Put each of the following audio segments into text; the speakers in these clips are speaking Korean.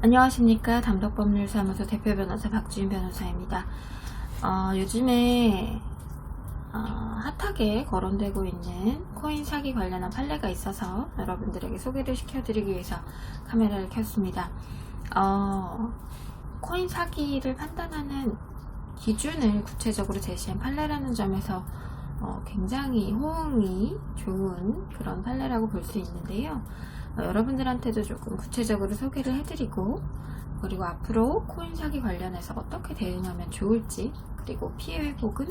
안녕하십니까. 담덕법률사무소 대표 변호사 박주인 변호사입니다. 요즘에 핫하게 거론되고 있는 코인 사기 관련한 판례가 있어서 여러분들에게 소개를 시켜드리기 위해서 카메라를 켰습니다. 코인 사기를 판단하는 기준을 구체적으로 제시한 판례라는 점에서 굉장히 호응이 좋은 그런 판례라고 볼 수 있는데요. 여러분들한테도 조금 구체적으로 소개를 해드리고, 그리고 앞으로 코인 사기 관련해서 어떻게 대응하면 좋을지, 그리고 피해 회복은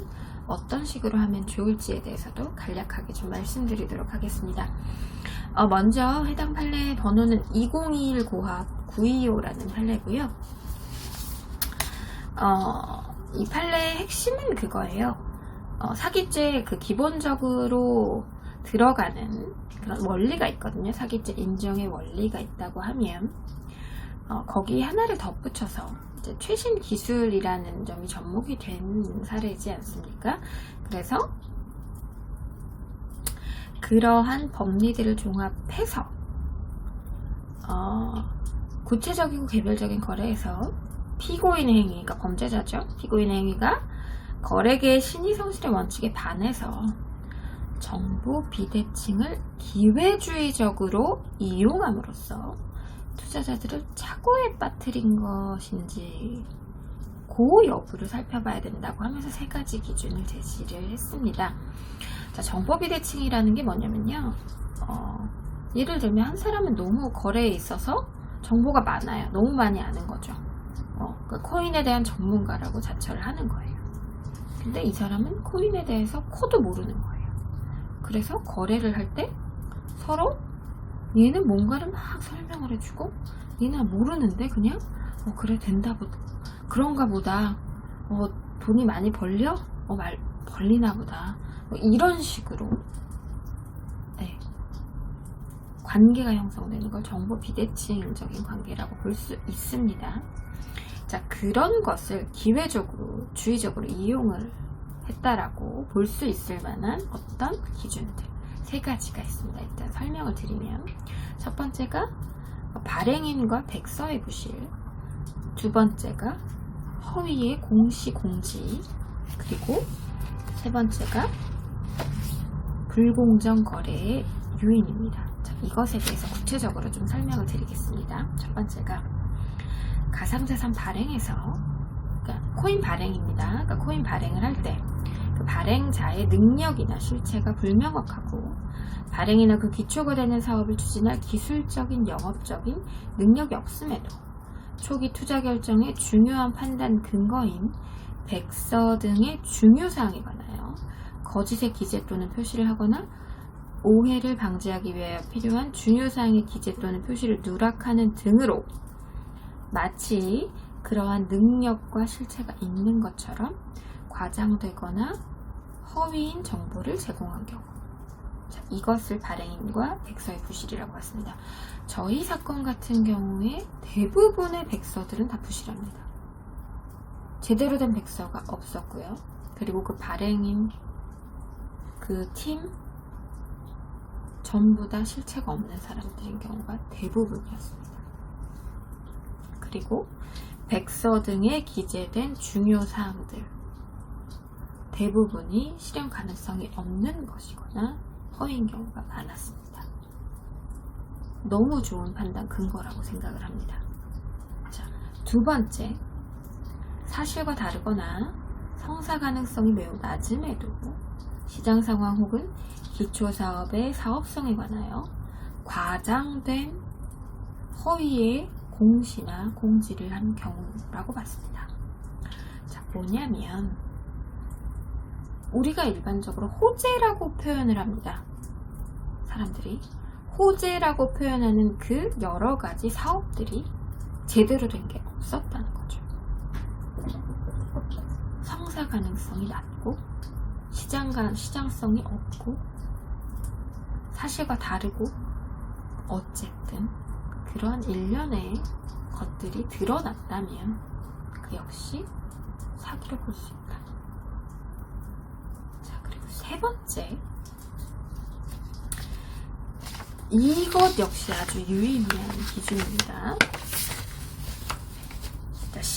어떤 식으로 하면 좋을지에 대해서도 간략하게 좀 말씀드리도록 하겠습니다. 먼저 해당 판례 번호는 2021-925라는 판례고요. 이 판례의 핵심은 그거예요. 사기죄 그 기본적으로 들어가는 그런 원리가 있거든요. 사기죄 인정의 원리가 있다고 하면 거기 하나를 덧붙여서 이제 최신 기술이라는 점이 접목이 된 사례이지 않습니까? 그래서 그러한 법리들을 종합해서 구체적이고 개별적인 거래에서 피고인의 행위, 그러니까 범죄자죠. 피고인의 행위가 거래계의 신의성실의 원칙에 반해서 정보 비대칭을 기회주의적으로 이용함으로써 투자자들을 착오에 빠뜨린 것인지 그 여부를 살펴봐야 된다고 하면서 세 가지 기준을 제시를 했습니다. 자, 정보 비대칭이라는 게 뭐냐면요. 예를 들면 한 사람은 너무 거래에 있어서 정보가 많아요. 너무 많이 아는 거죠. 그 코인에 대한 전문가라고 자처를 하는 거예요. 근데 이 사람은 코인에 대해서 코도 모르는 거예요. 그래서 거래를 할 때 서로 얘는 뭔가를 막 설명을 해주고 얘는 모르는데 그냥 그래 된다 보다 그런가 보다 돈이 많이 벌려? 벌리나 보다 이런 식으로 관계가 형성되는 걸 정보 비대칭적인 관계라고 볼 수 있습니다. 자, 그런 것을 기회적으로 주의적으로 이용을 했다라고 볼 수 있을 만한 어떤 기준들 세 가지가 있습니다. 일단 설명을 드리면 첫 번째가 발행인과 백서의 부실, 두 번째가 허위의 공시 공지, 그리고 세 번째가 불공정 거래의 유인입니다. 자, 이것에 대해서 구체적으로 좀 설명을 드리겠습니다. 첫 번째가 가상자산 발행에서, 그러니까 코인 발행입니다. 그러니까 코인 발행을 할 때 그 발행자의 능력이나 실체가 불명확하고 발행이나 그 기초가 되는 사업을 추진할 기술적인 영업적인 능력이 없음에도 초기 투자 결정의 중요한 판단 근거인 백서 등의 중요사항에 관하여 거짓의 기재 또는 표시를 하거나 오해를 방지하기 위하여 필요한 중요사항의 기재 또는 표시를 누락하는 등으로 마치 그러한 능력과 실체가 있는 것처럼 과장되거나 허위인 정보를 제공한 경우, 자, 이것을 발행인과 백서의 부실이라고 했습니다. 저희 사건 같은 경우에 대부분의 백서들은 다 부실합니다. 제대로 된 백서가 없었고요. 그리고 그 발행인 그 팀 전부 다 실체가 없는 사람들인 경우가 대부분이었습니다. 그리고 백서 등에 기재된 중요 사항들 대부분이 실현 가능성이 없는 것이거나 허위인 경우가 많았습니다. 너무 좋은 판단 근거라고 생각을 합니다. 자, 두 번째, 사실과 다르거나 성사 가능성이 매우 낮음에도 시장 상황 혹은 기초사업의 사업성에 관하여 과장된 허위의 공시나 공지를 한 경우라고 봤습니다. 자, 뭐냐면 우리가 일반적으로 호재라고 표현을 합니다. 사람들이 호재라고 표현하는 그 여러 가지 사업들이 제대로 된 게 없었다는 거죠. 성사 가능성이 낮고 시장성이 없고 사실과 다르고 어쨌든 그런 일련의 것들이 드러났다면 그 역시 사기로 볼 수 있다. 자, 그리고 세 번째, 이것 역시 아주 유의미한 기준입니다.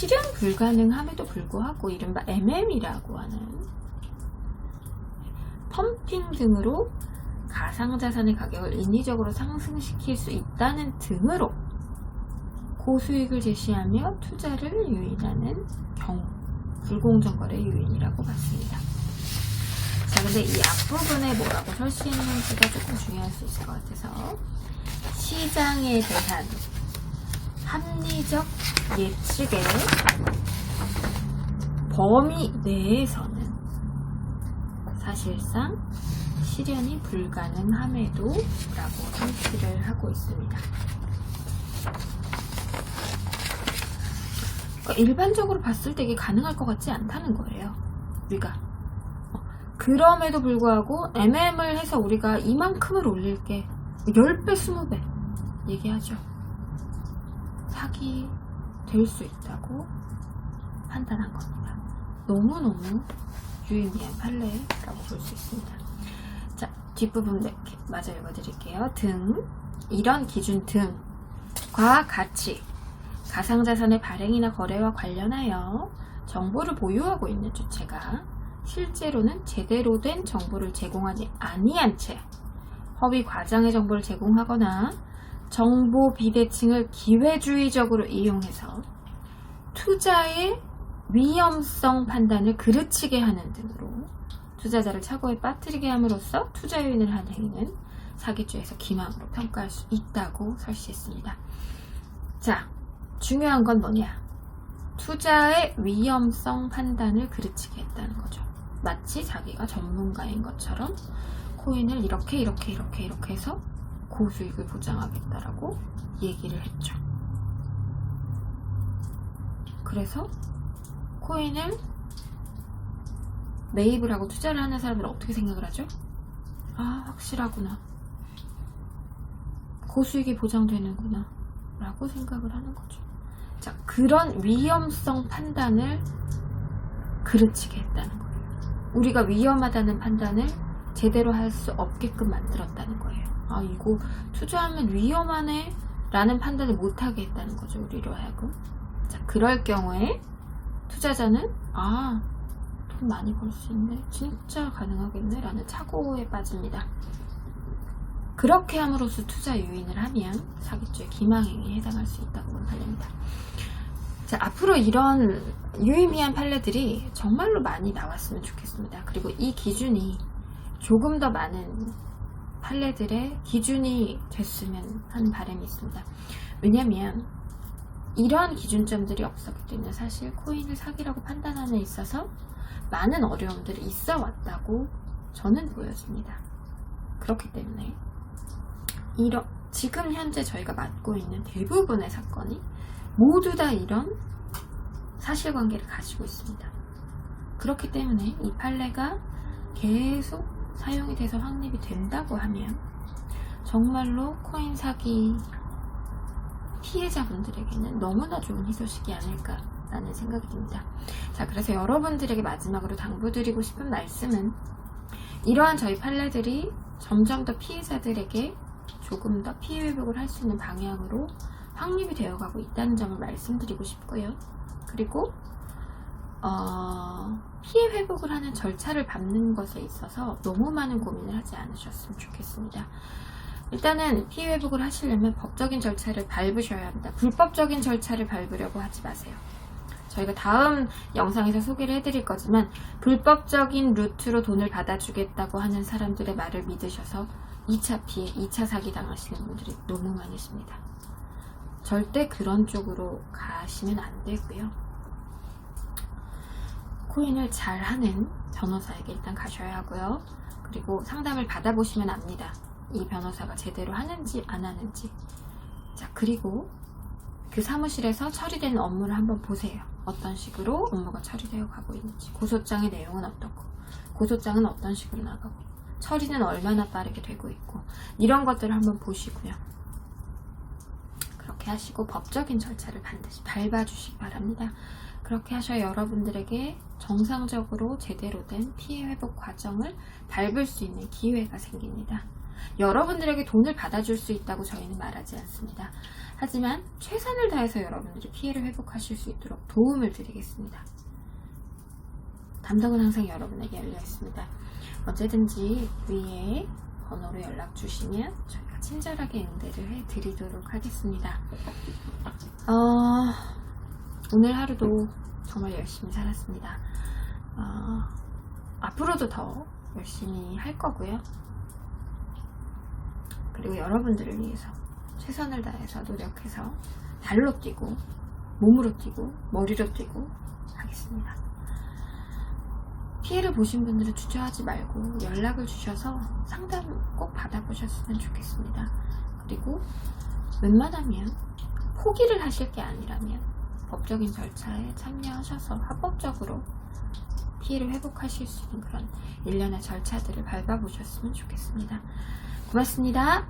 실현 불가능함에도 불구하고 이른바 MM이라고 하는 펌핑 등으로 가상자산의 가격을 인위적으로 상승시킬 수 있다는 등으로 고수익을 제시하며 투자를 유인하는 경우 불공정거래 요인이라고 봤습니다. 자, 근데 이 앞부분에 뭐라고 설치했는지가 조금 중요할 수 있을 것 같아서 시장에 대한 합리적 예측의 범위 내에서는 사실상 실현이 불가능함에도 라고 설치를 하고 있습니다. 그러니까 일반적으로 봤을 때 이게 가능할 것 같지 않다는 거예요. 우리가 그럼에도 불구하고 MM을 해서 우리가 이만큼을 올릴게 10배, 20배 얘기하죠. 사기 될 수 있다고 판단한 겁니다. 너무너무 유의미한 판례라고 볼 수 있습니다. 자, 뒷부분 마저 읽어드릴게요. 등, 이런 기준 등과 같이 가상자산의 발행이나 거래와 관련하여 정보를 보유하고 있는 주체가 실제로는 제대로 된 정보를 제공하지 아니한 채 허위 과장의 정보를 제공하거나 정보 비대칭을 기회주의적으로 이용해서 투자의 위험성 판단을 그르치게 하는 등으로 투자자를 착오에 빠뜨리게 함으로써 투자 요인을 한 행위는 사기죄에서 기망으로 평가할 수 있다고 설치했습니다. 자, 중요한 건 뭐냐? 투자의 위험성 판단을 그르치게 했다는 거죠. 마치 자기가 전문가인 것처럼 코인을 이렇게 해서 고수익을 보장하겠다라고 얘기를 했죠. 그래서 코인을 매입을 하고 투자를 하는 사람들은 어떻게 생각을 하죠? 아, 확실하구나. 고수익이 보장되는구나. 라고 생각을 하는 거죠. 자, 그런 위험성 판단을 그르치게 했다는 거예요. 우리가 위험하다는 판단을 제대로 할 수 없게끔 만들었다는 거예요. 아, 이거 투자하면 위험하네 라는 판단을 못하게 했다는 거죠. 우리로 하여금. 자, 그럴 경우에 투자자는 아, 돈 많이 벌 수 있네, 진짜 가능하겠네 라는 착오에 빠집니다. 그렇게 함으로써 투자 유인을 하면 사기죄 기망행위에 해당할 수 있다고 보는 판례입니다. 자, 앞으로 이런 유의미한 판례들이 정말로 많이 나왔으면 좋겠습니다. 그리고 이 기준이 조금 더 많은 판례들의 기준이 됐으면 하는 바람이 있습니다. 왜냐하면 이러한 기준점들이 없었기 때문에 사실 코인을 사기라고 판단하는 데 있어서 많은 어려움들이 있어 왔다고 저는 보여집니다. 그렇기 때문에 지금 현재 저희가 맡고 있는 대부분의 사건이 모두 다 이런 사실관계를 가지고 있습니다. 그렇기 때문에 이 판례가 계속 사용이 돼서 확립이 된다고 하면 정말로 코인 사기 피해자분들에게는 너무나 좋은 희소식이 아닐까라는 생각이 듭니다. 자, 그래서 여러분들에게 마지막으로 당부드리고 싶은 말씀은 이러한 저희 판례들이 점점 더 피해자들에게 조금 더 피해 회복을 할 수 있는 방향으로 확립이 되어가고 있다는 점을 말씀드리고 싶고요. 그리고 피해 회복을 하는 절차를 밟는 것에 있어서 너무 많은 고민을 하지 않으셨으면 좋겠습니다. 일단은 피해 회복을 하시려면 법적인 절차를 밟으셔야 합니다. 불법적인 절차를 밟으려고 하지 마세요. 저희가 다음 영상에서 소개를 해드릴 거지만 불법적인 루트로 돈을 받아주겠다고 하는 사람들의 말을 믿으셔서 2차 피해, 2차 사기 당하시는 분들이 너무 많으십니다. 절대 그런 쪽으로 가시면 안 되고요. 코인을 잘하는 변호사에게 일단 가셔야 하고요. 그리고 상담을 받아보시면 압니다. 이 변호사가 제대로 하는지 안 하는지. 자, 그리고 그 사무실에서 처리되는 업무를 한번 보세요. 어떤 식으로 업무가 처리되어 가고 있는지, 고소장의 내용은 어떻고, 고소장은 어떤 식으로 나가고, 처리는 얼마나 빠르게 되고 있고, 이런 것들을 한번 보시고요. 그렇게 하시고 법적인 절차를 반드시 밟아주시기 바랍니다. 그렇게 하셔야 여러분들에게 정상적으로 제대로 된 피해 회복 과정을 밟을 수 있는 기회가 생깁니다. 여러분들에게 돈을 받아줄 수 있다고 저희는 말하지 않습니다. 하지만 최선을 다해서 여러분들이 피해를 회복하실 수 있도록 도움을 드리겠습니다. 담당은 항상 여러분에게 열려 있습니다. 언제든지 위에 번호로 연락 주시면 저희가 친절하게 응대를 해드리도록 하겠습니다. 오늘 하루도 정말 열심히 살았습니다. 앞으로도 더 열심히 할 거고요. 그리고 여러분들을 위해서 최선을 다해서 노력해서 발로 뛰고 몸으로 뛰고 머리로 뛰고 하겠습니다. 피해를 보신 분들은 주저하지 말고 연락을 주셔서 상담 꼭 받아보셨으면 좋겠습니다. 그리고 웬만하면 포기를 하실 게 아니라면 법적인 절차에 참여하셔서 합법적으로 피해를 회복하실 수 있는 그런 일련의 절차들을 밟아보셨으면 좋겠습니다. 고맙습니다.